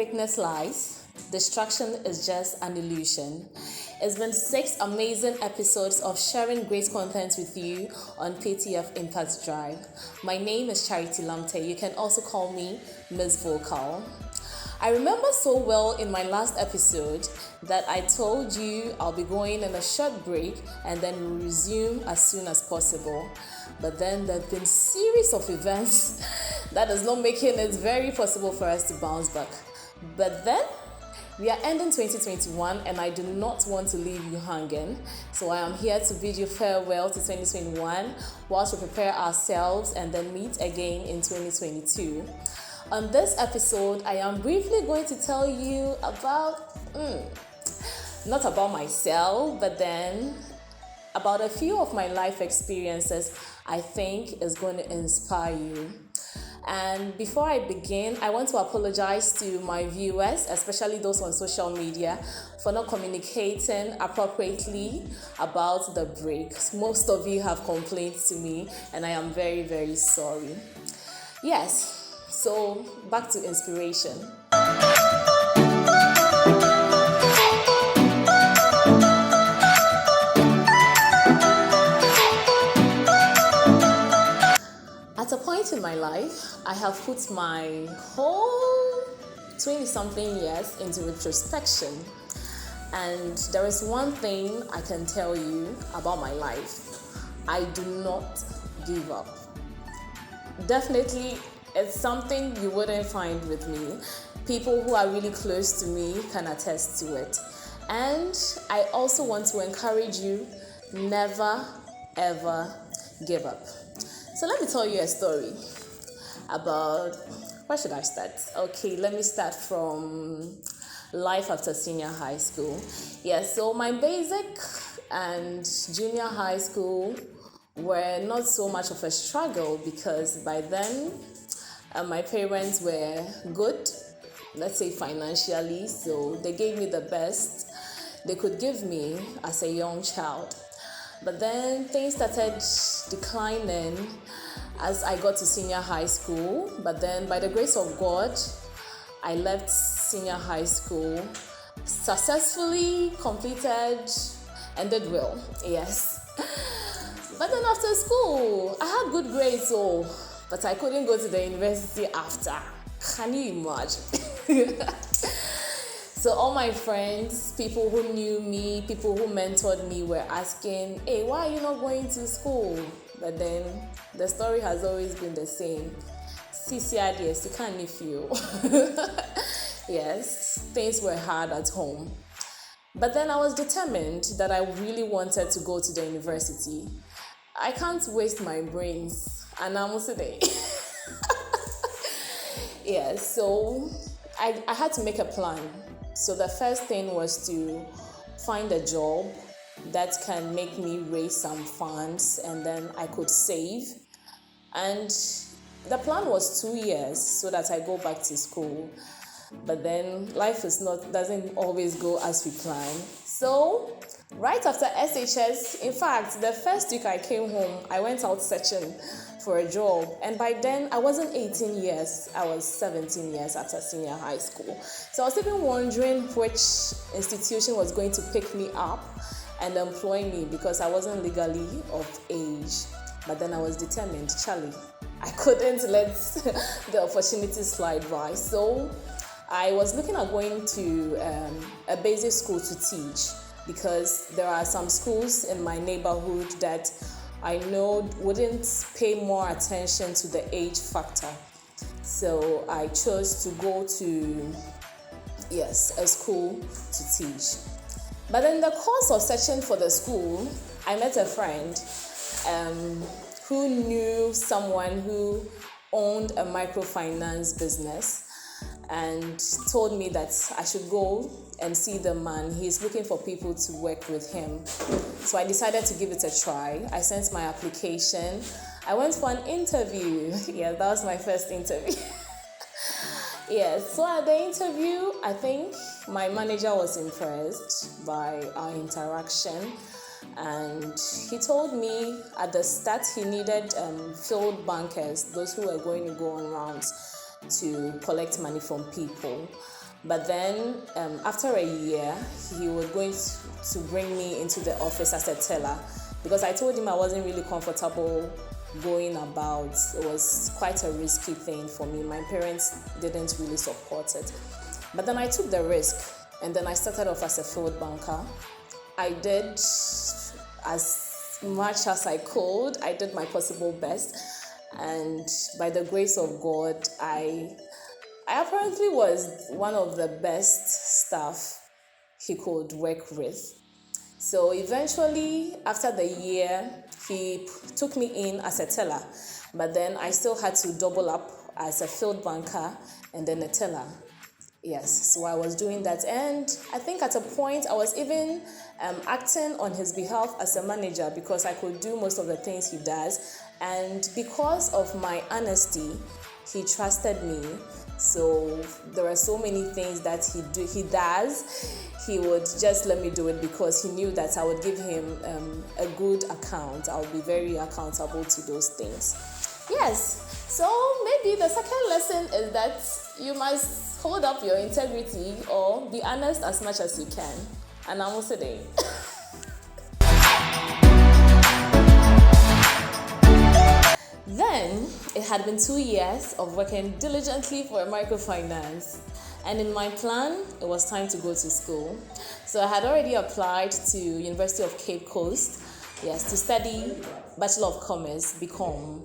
greatness lies, distraction is just an illusion. It's been 6 amazing episodes of sharing great content with you on PTF Impact Drive. My name is Charity Lamte. You can also call me MissVocal. I remember so well in my last episode that I told you I'll be going on a short break and then we'll resume as soon as possible. But then there have been series of events that is not making it very possible for us to bounce back. But then we are ending 2021 and I do not want to leave you hanging. So I am here to bid you farewell to 2021 whilst we prepare ourselves and then meet again in 2022. On this episode, I am briefly going to tell you about, not about myself, but then about a few of my life experiences I think is going to inspire you. And before I begin, I want to apologize to my viewers, especially those on social media, for not communicating appropriately about the break. Most of you have complained to me, and I am very, very sorry. Yes. So, back to inspiration. At a point in my life, I have put my whole 20-something years into retrospection. And there is one thing I can tell you about my life. I do not give up. Definitely, it's something you wouldn't find with me. People who are really close to me can attest to it. And I also want to encourage you, never, ever give up. So let me tell you a story about, where should I start? Okay, let me start from life after senior high school. So my basic and junior high school were not so much of a struggle because by then my parents were good, let's say financially, so they gave me the best they could give me as a young child. But then things started declining as I got to senior high school. But then by the grace of God, I left senior high school, successfully completed and did well, yes. But then after school, I had good grades, but I couldn't go to the university after. Can you imagine? So all my friends, people who knew me, people who mentored me were asking, hey, why are you not going to school? But then the story has always been the same. CCRDS, you can't feel. Yes, things were hard at home. But then I was determined that I really wanted to go to the university. I can't waste my brains, and I'm today. So I had to make a plan. So the first thing was to find a job that can make me raise some funds and then I could save. And the plan was 2 years so that I go back to school. But then life doesn't always go as we plan. So right after SHS, in fact, the first week I came home, I went out searching for a job. And by then, I wasn't 18 years, I was 17 years after senior high school. So I was even wondering which institution was going to pick me up and employ me because I wasn't legally of age. But then I was determined, Charlie, I couldn't let the opportunity slide by. So I was looking at going to a basic school to teach because there are some schools in my neighborhood that I know wouldn't pay more attention to the age factor. So I chose to go to, a school to teach. But in the course of searching for the school, I met a friend who knew someone who owned a microfinance business and told me that I should go and see the man. He's looking for people to work with him. So I decided to give it a try. I sent my application. I went for an interview. That was my first interview. So at the interview, I think my manager was impressed by our interaction. And he told me at the start he needed field bankers, those who were going to go on rounds to collect money from people. But then after a year, he was going to bring me into the office as a teller, because I told him I wasn't really comfortable going about. It was quite a risky thing for me. My parents didn't really support it. But then I took the risk, and then I started off as a field banker. I did as much as I could. I did my possible best, and by the grace of God, I apparently was one of the best staff he could work with. So eventually, after the year, he took me in as a teller, but then I still had to double up as a field banker and then a teller. Yes, so I was doing that, and I think at a point I was even acting on his behalf as a manager, because I could do most of the things he does, and because of my honesty, he trusted me. So there are so many things that he does. He would just let me do it because he knew that I would give him a good account. I would be very accountable to those things. Yes, so maybe the second lesson is that you must hold up your integrity or be honest as much as you can. And I'm also there. Then it had been 2 years of working diligently for a microfinance, and in my plan it was time to go to school. So I had already applied to University of Cape Coast, yes, to study Bachelor of Commerce, BCom.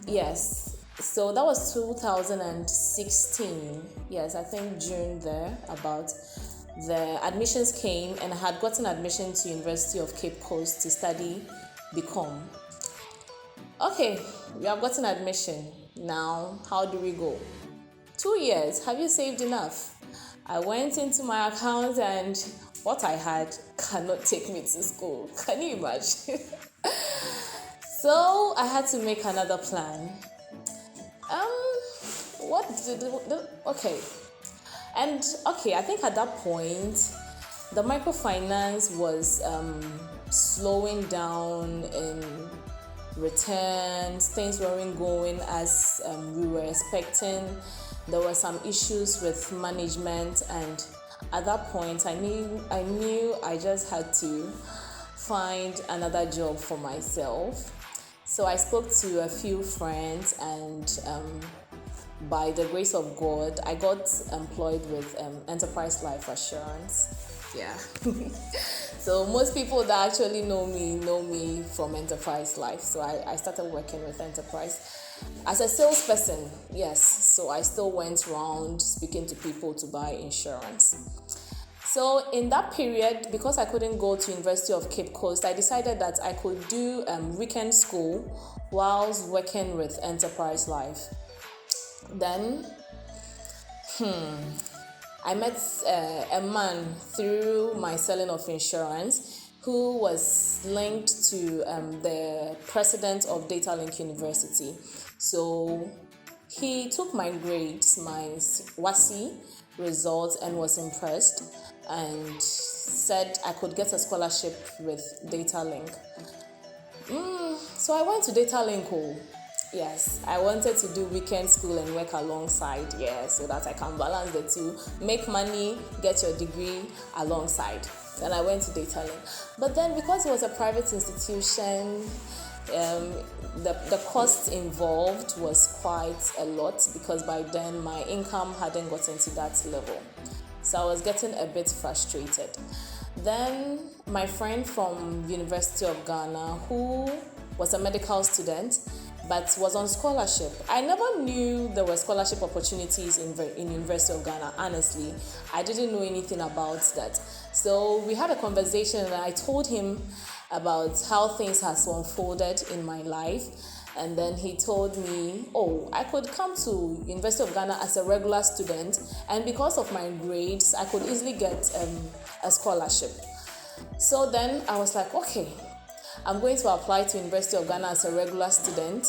Yes, so that was 2016. Yes, I think June there about. The admissions came, and I had gotten admission to University of Cape Coast to study BCom. Okay, we have gotten admission. Now, how do we go? 2 years, have you saved enough? I went into my account, and what I had cannot take me to school. Can you imagine? So I had to make another plan. I think at that point, the microfinance was slowing down in returns. Things weren't going as we were expecting. There were some issues with management, and at that point I knew I just had to find another job for myself. So I spoke to a few friends, and by the grace of God, I got employed with Enterprise Life Assurance. Yeah. So most people that actually know me from Enterprise Life. So I started working with Enterprise as a salesperson. Yes. So I still went around speaking to people to buy insurance. So in that period, because I couldn't go to University of Cape Coast, I decided that I could do weekend school whilst working with Enterprise Life. Then, I met a man through my selling of insurance who was linked to the president of Data Link University. So he took my grades, my WASI results, and was impressed and said I could get a scholarship with Data Link. So I went to Data Link. Yes, I wanted to do weekend school and work alongside, so that I can balance the two, make money, get your degree alongside. Then I went to Data Link. But then because it was a private institution, the cost involved was quite a lot, because by then my income hadn't gotten to that level. So I was getting a bit frustrated. Then my friend from University of Ghana, who was a medical student but was on scholarship. I never knew there were scholarship opportunities in University of Ghana, honestly. I didn't know anything about that. So we had a conversation, and I told him about how things has unfolded in my life. And then he told me, I could come to University of Ghana as a regular student, and because of my grades, I could easily get a scholarship. So then I was like, okay, I'm going to apply to University of Ghana as a regular student.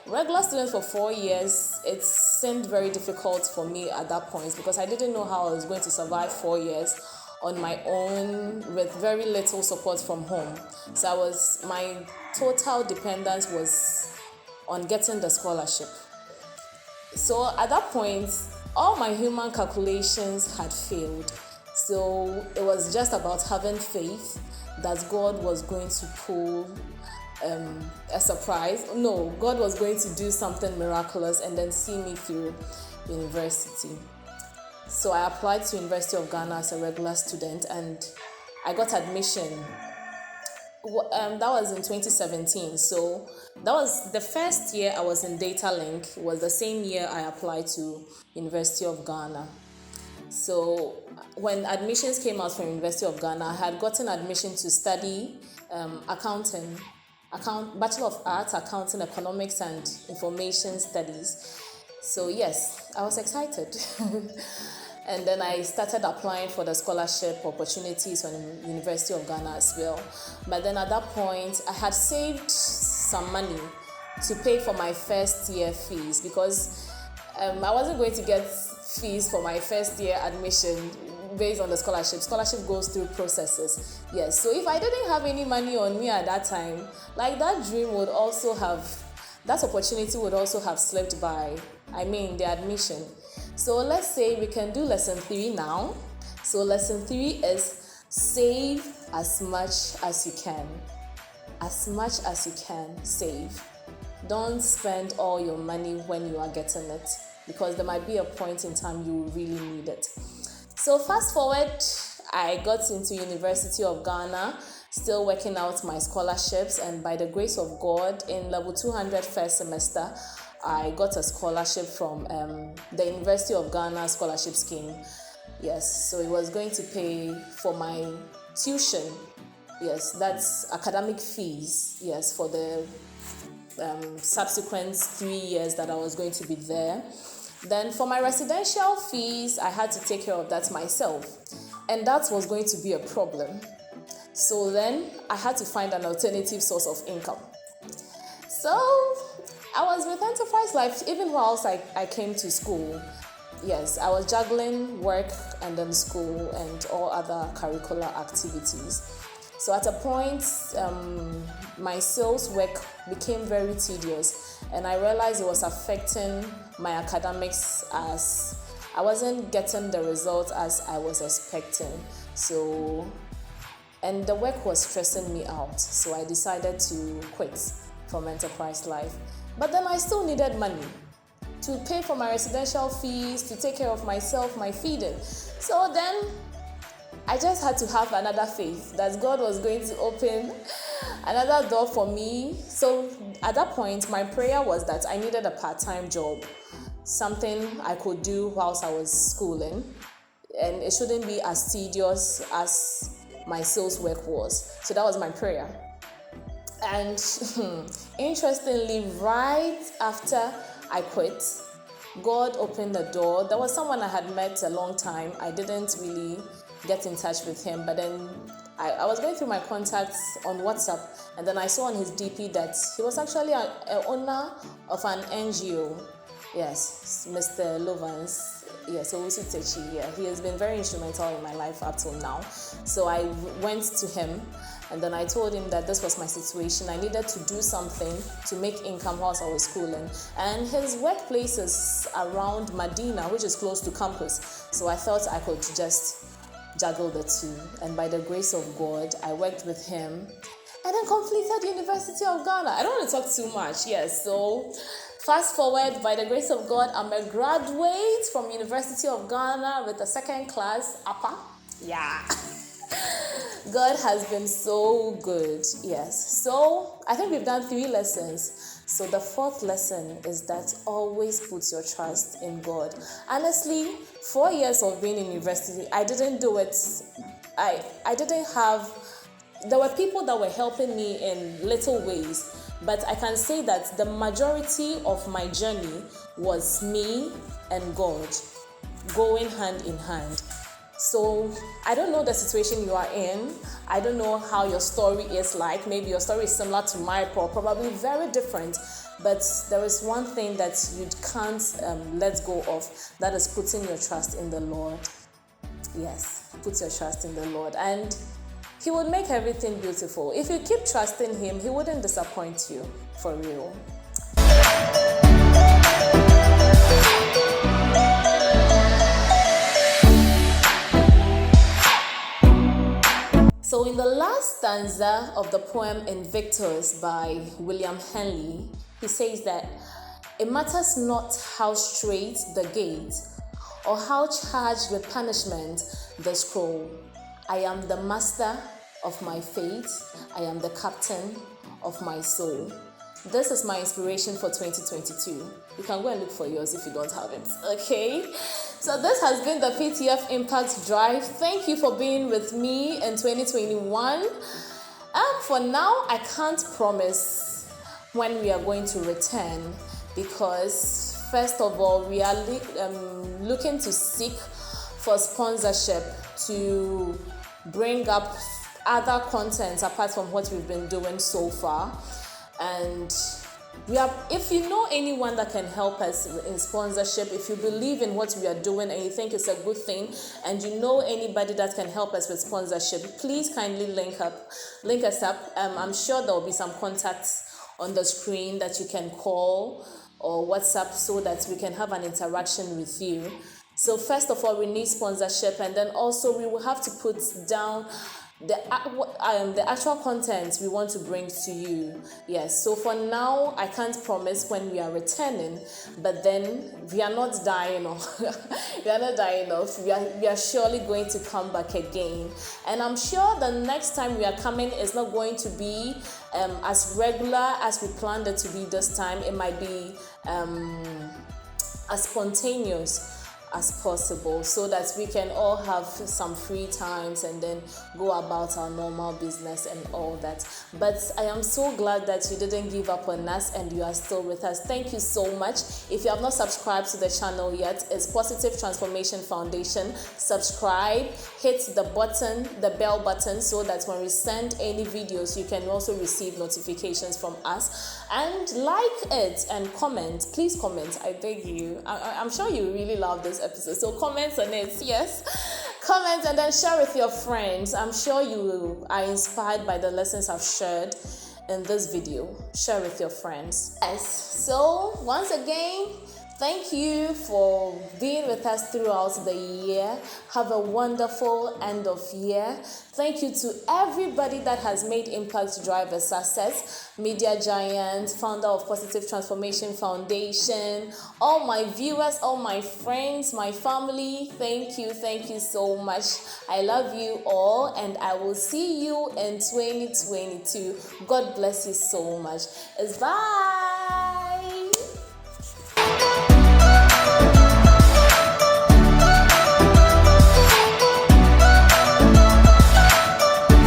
Regular student for 4 years, it seemed very difficult for me at that point, because I didn't know how I was going to survive 4 years on my own with very little support from home. So my total dependence was on getting the scholarship. So at that point, all my human calculations had failed. So it was just about having faith that God was going to pull a surprise. No, God was going to do something miraculous and then see me through university. So I applied to University of Ghana as a regular student and I got admission. That was in 2017. So that was the first year I was in Data Link. It was the same year I applied to University of Ghana. So when admissions came out from University of Ghana, I had gotten admission to study Bachelor of Arts, Accounting, Economics, and Information Studies. So yes, I was excited. And then I started applying for the scholarship opportunities on the University of Ghana as well. But then at that point, I had saved some money to pay for my first year fees because I wasn't going to get fees for my first year admission based on the scholarship. Scholarship goes through processes. Yes, so if I didn't have any money on me at that time, like that opportunity would also have slipped by. The admission. So let's say we can do lesson 3 now. So lesson 3 is save as much as you can. As much as you can, save. Don't spend all your money when you are getting it because there might be a point in time you will really need it. So fast forward, I got into University of Ghana, still working out my scholarships, and by the grace of God, in level 200 first semester, I got a scholarship from the University of Ghana scholarship scheme. Yes, so it was going to pay for my tuition. Yes, that's academic fees. Yes, for the subsequent 3 years that I was going to be there. Then for my residential fees, I had to take care of that myself. And that was going to be a problem. So then I had to find an alternative source of income. So I was with Enterprise Life even whilst I came to school. Yes, I was juggling work and then school and all other curricular activities. So at a point, my sales work became very tedious and I realized it was affecting my academics as I wasn't getting the results as I was expecting. And the work was stressing me out. So I decided to quit from Enterprise Life. But then I still needed money to pay for my residential fees, to take care of myself, my feeding. So then I just had to have another faith that God was going to open another door for me. So at that point, my prayer was that I needed a part-time job, something I could do whilst I was schooling, and it shouldn't be as tedious as my sales work was. So that was my prayer. And interestingly, right after I quit, God opened the door. There was someone I had met a long time. I didn't really get in touch with him, but then I was going through my contacts on WhatsApp, and then I saw on his DP that he was actually an owner of an NGO. Yes, Mr. Lovans. Yes, yeah, he has been very instrumental in my life up till now. So I went to him and then I told him that this was my situation. I needed to do something to make income whilst I was schooling. And his workplace is around Medina, which is close to campus. So I thought I could just juggle the two. And by the grace of God, I worked with him and then completed University of Ghana. I don't want to talk too much. Yes, so fast forward, by the grace of God, I'm a graduate from University of Ghana with a second class upper. Yeah. God has been so good. Yes. So I think we've done 3 lessons. So the 4th lesson is that always put your trust in God. Honestly, 4 years of being in university, I didn't do it. I didn't have, there were people that were helping me in little ways. But I can say that the majority of my journey was me and God going hand in hand. So I don't know the situation you are in. I don't know how your story is like. Maybe your story is similar to mine, or probably very different. But there is one thing that you can't let go of. That is putting your trust in the Lord. Yes, put your trust in the Lord. And He would make everything beautiful. If you keep trusting Him, He wouldn't disappoint you, for real. in the last stanza of the poem Invictus by William Henley, he says that it matters not how straight the gate or how charged with punishment the scroll. I am the master of my fate. I am the captain of my soul. This is my inspiration for 2022. You can go and look for yours if you don't have it. Okay? So this has been the PTF Impact Drive. Thank you for being with me in 2021. For now, I can't promise when we are going to return because first of all, we are looking to seek for sponsorship to bring up other contents apart from what we've been doing so far. And if you know anyone that can help us in sponsorship, if you believe in what we are doing and you think it's a good thing, and you know anybody that can help us with sponsorship, please kindly link us up. I'm sure there will be some contacts on the screen that you can call or WhatsApp so that we can have an interaction with you. So first of all, we need sponsorship, and then also we will have to put down the actual content we want to bring to you. Yes, so for now I can't promise when we are returning, but then we are not dying off. We are not dying off. We are surely going to come back again, and I'm sure the next time we are coming is not going to be as regular as we planned it to be this time. It might be as spontaneous as possible so that we can all have some free times and then go about our normal business and all that. But I am so glad that you didn't give up on us and you are still with us. Thank you so much. If you have not subscribed to the channel yet, it's Positive Transformation Foundation. Subscribe, hit the bell button, so that when we send any videos, you can also receive notifications from us. And like it and comment. Please comment, I beg you. I'm sure you really love this episode, so comment on it. Yes, comment and then share with your friends. I'm sure you are inspired by the lessons I've shared in this video. Share with your friends. Yes, so once again, thank you for being with us throughout the year. Have a wonderful end of year. Thank you to everybody that has made Impact Drive a success. Media Giant, founder of Positive Transformation Foundation, all my viewers, all my friends, my family, thank you so much. I love you all, and I will see you in 2022. God bless you so much. Bye.